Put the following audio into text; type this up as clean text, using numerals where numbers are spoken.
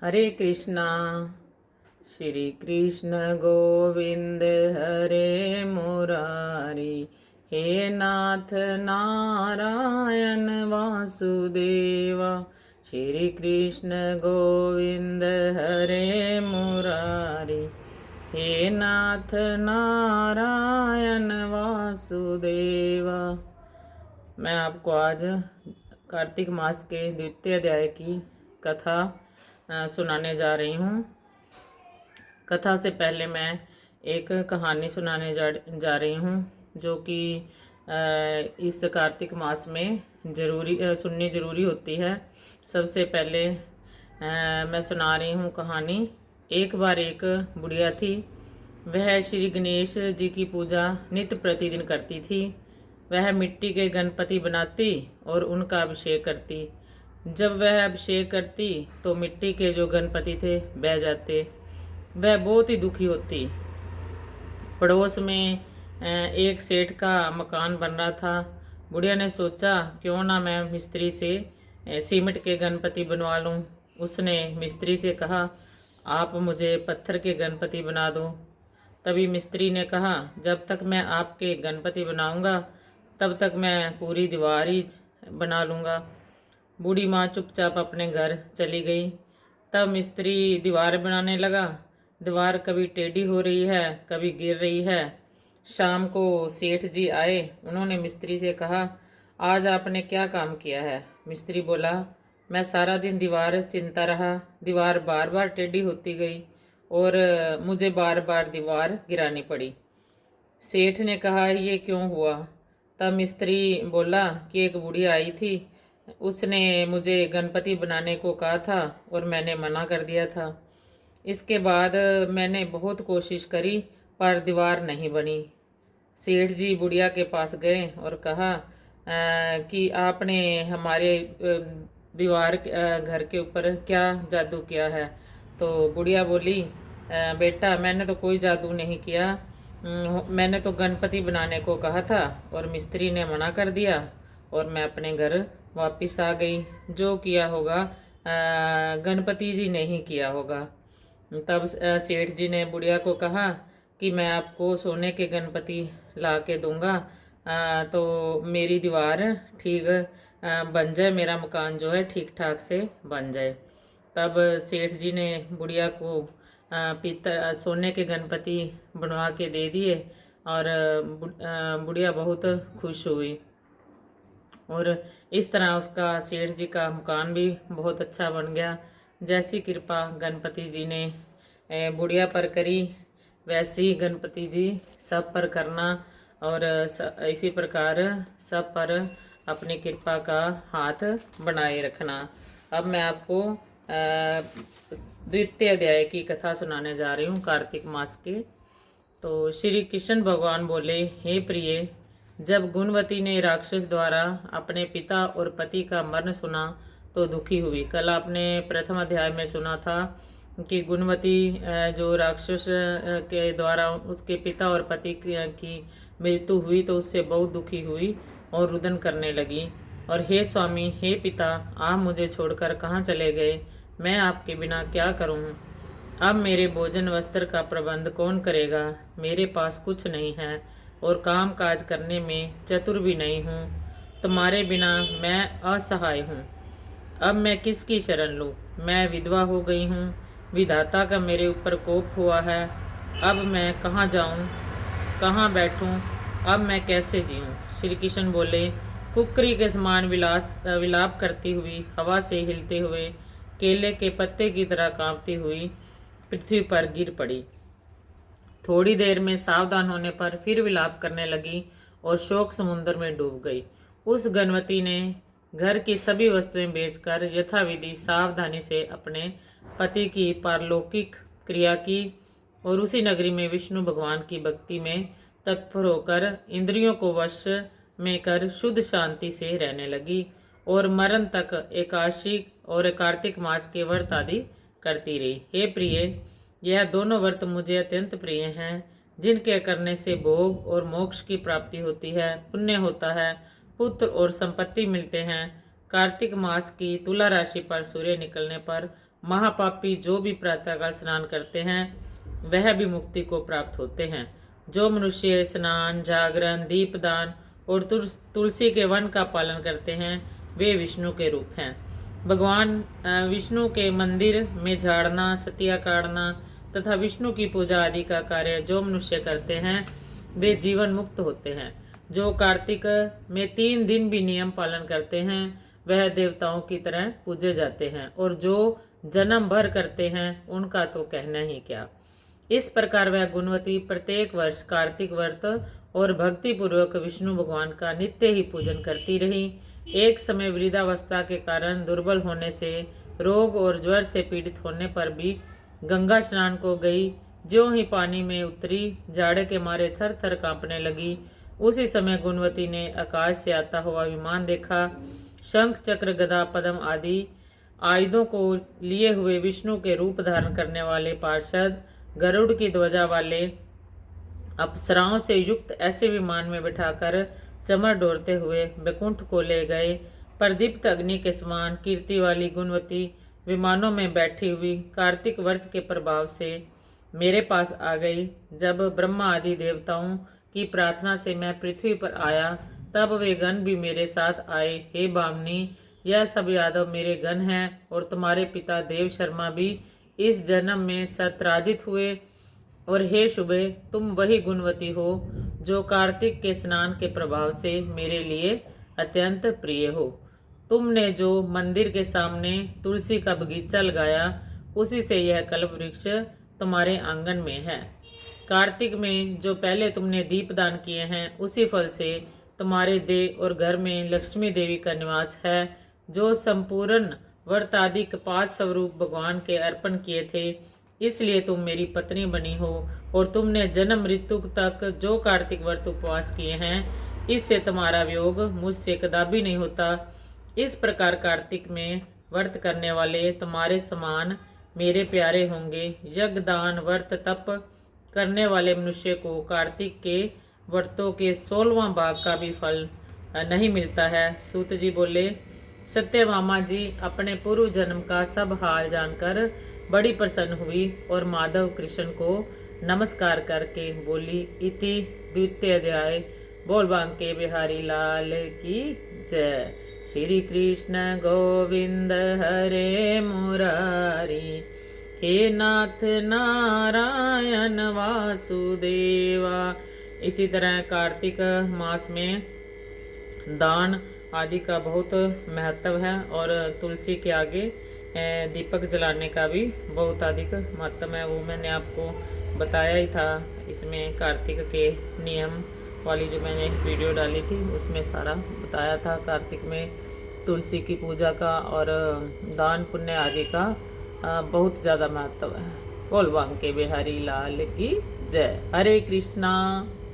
हरे कृष्णा। श्री कृष्ण गोविंद हरे मुरारी। हे नाथ नारायण वासुदेवा। श्री कृष्ण गोविंद हरे मुरारी। हे नाथ नारायण वासुदेवा। मैं आपको आज कार्तिक मास के द्वितीय अध्याय की कथा सुनाने जा रही हूँ। कथा से पहले मैं एक कहानी सुनाने जा रही हूँ जो कि इस कार्तिक मास में सुननी ज़रूरी होती है। सबसे पहले मैं सुना रही हूँ कहानी। एक बार एक बुढ़िया थी। वह श्री गणेश जी की पूजा नित्य प्रतिदिन करती थी। वह मिट्टी के गणपति बनाती और उनका अभिषेक करती। जब वह अभिषेक करती तो मिट्टी के जो गणपति थे बह जाते। वह बहुत ही दुखी होती। पड़ोस में एक सेठ का मकान बन रहा था। बुढ़िया ने सोचा क्यों ना मैं मिस्त्री से सीमेंट के गणपति बनवा लूं। उसने मिस्त्री से कहा, आप मुझे पत्थर के गणपति बना दो। तभी मिस्त्री ने कहा, जब तक मैं आपके गणपति बनाऊंगा तब तक मैं पूरी दीवार ही बना लूँगा। बूढ़ी माँ चुपचाप अपने घर चली गई। तब मिस्त्री दीवार बनाने लगा। दीवार कभी टेढ़ी हो रही है, कभी गिर रही है। शाम को सेठ जी आए। उन्होंने मिस्त्री से कहा, आज आपने क्या काम किया है? मिस्त्री बोला, मैं सारा दिन दीवार चिनता रहा। दीवार बार बार टेढ़ी होती गई और मुझे बार बार दीवार गिरानी पड़ी। सेठ ने कहा, ये क्यों हुआ? तब मिस्त्री बोला कि एक बूढ़ी आई थी। उसने मुझे गणपति बनाने को कहा था और मैंने मना कर दिया था। इसके बाद मैंने बहुत कोशिश करी पर दीवार नहीं बनी। सेठ जी बुढ़िया के पास गए और कहा कि आपने हमारे दीवार घर के ऊपर क्या जादू किया है? तो बुढ़िया बोली, बेटा मैंने तो कोई जादू नहीं किया। मैंने तो गणपति बनाने को कहा था और मिस्त्री ने मना कर दिया और मैं अपने घर वापस आ गई। जो किया होगा गणपति जी ने ही किया होगा। तब सेठ जी ने बुढ़िया को कहा कि मैं आपको सोने के गणपति ला के दूंगा तो मेरी दीवार ठीक बन जाए, मेरा मकान जो है ठीक ठाक से बन जाए। तब सेठ जी ने बुढ़िया को पीतल सोने के गणपति बनवा के दे दिए और बुढ़िया बहुत खुश हुई। और इस तरह उसका सेठ जी का मकान भी बहुत अच्छा बन गया। जैसी कृपा गणपति जी ने बुढ़िया पर करी वैसी गणपति जी सब पर करना और इसी प्रकार सब पर अपनी कृपा का हाथ बनाए रखना। अब मैं आपको द्वितीय अध्याय की कथा सुनाने जा रही हूँ कार्तिक मास के। तो श्री कृष्ण भगवान बोले, हे प्रिय, जब गुणवती ने राक्षस द्वारा अपने पिता और पति का मरण सुना तो दुखी हुई। कल आपने प्रथम अध्याय में सुना था कि गुणवती जो राक्षस के द्वारा उसके पिता और पति की मृत्यु हुई तो उससे बहुत दुखी हुई और रुदन करने लगी और हे स्वामी, हे पिता, आप मुझे छोड़कर कहाँ चले गए? मैं आपके बिना क्या करूँ? अब मेरे भोजन वस्त्र का प्रबंध कौन करेगा? मेरे पास कुछ नहीं है और काम काज करने में चतुर भी नहीं हूँ। तुम्हारे बिना मैं असहाय हूँ। अब मैं किसकी शरण लूँ? मैं विधवा हो गई हूँ। विधाता का मेरे ऊपर कोप हुआ है। अब मैं कहाँ जाऊँ, कहाँ बैठूँ? अब मैं कैसे जीऊँ? श्री कृष्ण बोले, कुकरी के समान विलाप करती हुई, हवा से हिलते हुए, केले के पत्ते की तरह कांपती हुई पृथ्वी पर गिर पड़ी। थोड़ी देर में सावधान होने पर फिर विलाप करने लगी और शोक समुद्र में डूब गई। उस गणवती ने घर की सभी वस्तुएं बेचकर यथाविधि सावधानी से अपने पति की पारलौकिक क्रिया की और उसी नगरी में विष्णु भगवान की भक्ति में तत्पर होकर इंद्रियों को वश में कर शुद्ध शांति से रहने लगी और मरण तक एकादशी और कार्तिक मास के व्रत आदि करती रही। हे प्रिय, यह दोनों व्रत मुझे अत्यंत प्रिय हैं, जिनके करने से भोग और मोक्ष की प्राप्ति होती है, पुण्य होता है, पुत्र और संपत्ति मिलते हैं, कार्तिक मास की तुला राशि पर सूर्य निकलने पर महापापी जो भी प्रातःकाल स्नान करते हैं वह भी मुक्ति को प्राप्त होते हैं। जो मनुष्य स्नान, जागरण, दीपदान और तुलसी के वन का पालन करते हैं वे विष्णु के रूप हैं। भगवान विष्णु के मंदिर में झाड़ना, सतिया काटना तथा विष्णु की पूजा आदि का कार्य जो मनुष्य करते हैं वे जीवन मुक्त होते हैं। जो कार्तिक में 3 दिन भी नियम पालन करते हैं वह देवताओं की तरह पूजे जाते हैं, और जो जन्म भर करते हैं उनका तो कहना ही क्या। इस प्रकार वह गुणवती प्रत्येक वर्ष कार्तिक व्रत और भक्ति पूर्वक विष्णु भगवान का नित्य ही पूजन करती रही। एक समय वृद्धावस्था के कारण दुर्बल होने से, रोग और ज्वर से पीड़ित होने पर भी गंगा स्नान को गई। ज्यों ही पानी में उतरी, जाड़े के मारे थर थर कांपने लगी। उसी समय गुणवती ने आकाश से आता हुआ विमान देखा। शंख, चक्र, गदा, पद्म आदि आयुधों को लिए हुए विष्णु के रूप धारण करने वाले पार्षद गरुड़ की ध्वजा वाले अप्सराओं से युक्त ऐसे विमान में बिठाकर चमर डोरते हुए बैकुंठ को ले गए। प्रदीप्त अग्नि के समान कीर्ति वाली गुणवती विमानों में बैठी हुई कार्तिक व्रत के प्रभाव से मेरे पास आ गई। जब ब्रह्मा आदि देवताओं की प्रार्थना से मैं पृथ्वी पर आया तब वे गण भी मेरे साथ आए। हे भामिनी, यह सब यादव मेरे गण हैं और तुम्हारे पिता देव शर्मा भी इस जन्म में सत्राजित हुए। और हे शुभे, तुम वही गुणवती हो जो कार्तिक के स्नान के प्रभाव से मेरे लिए अत्यंत प्रिय हो। तुमने जो मंदिर के सामने तुलसी का बगीचा लगाया उसी से यह कल्प वृक्ष तुम्हारे आंगन में है। कार्तिक में जो पहले तुमने दीपदान किए हैं उसी फल से तुम्हारे देह और घर में लक्ष्मी देवी का निवास है। जो संपूर्ण व्रत आदि कपास स्वरूप भगवान के अर्पण किए थे, इसलिए तुम मेरी पत्नी बनी हो। और तुमने जन्म मृत्यु तक जो कार्तिक व्रत उपवास किए हैं इससे तुम्हारा वियोग मुझसे कदापि नहीं होता। इस प्रकार कार्तिक में व्रत करने वाले तुम्हारे समान मेरे प्यारे होंगे। यज्ञ, दान, व्रत, तप करने वाले मनुष्य को कार्तिक के व्रतों के 16वां भाग का भी फल नहीं मिलता है। सूत जी बोले, सत्यभामा जी अपने पूर्व जन्म का सब हाल जानकर बड़ी प्रसन्न हुई और माधव कृष्ण को नमस्कार करके बोली, इति द्वितीय अध्याय। बोल बांके बिहारी लाल की जय। श्री कृष्ण गोविंद हरे मुरारी, हे नाथ नारायण वासुदेवा। इसी तरह कार्तिक मास में दान आदि का बहुत महत्व है और तुलसी के आगे दीपक जलाने का भी बहुत अधिक महत्व है। वो मैंने आपको बताया ही था। इसमें कार्तिक के नियम वाली जो मैंने वीडियो डाली थी उसमें सारा बताया था। कार्तिक में तुलसी की पूजा का और दान पुण्य आदि का बहुत ज़्यादा महत्व है। बोल बांके बिहारी लाल की जय। हरे कृष्णा।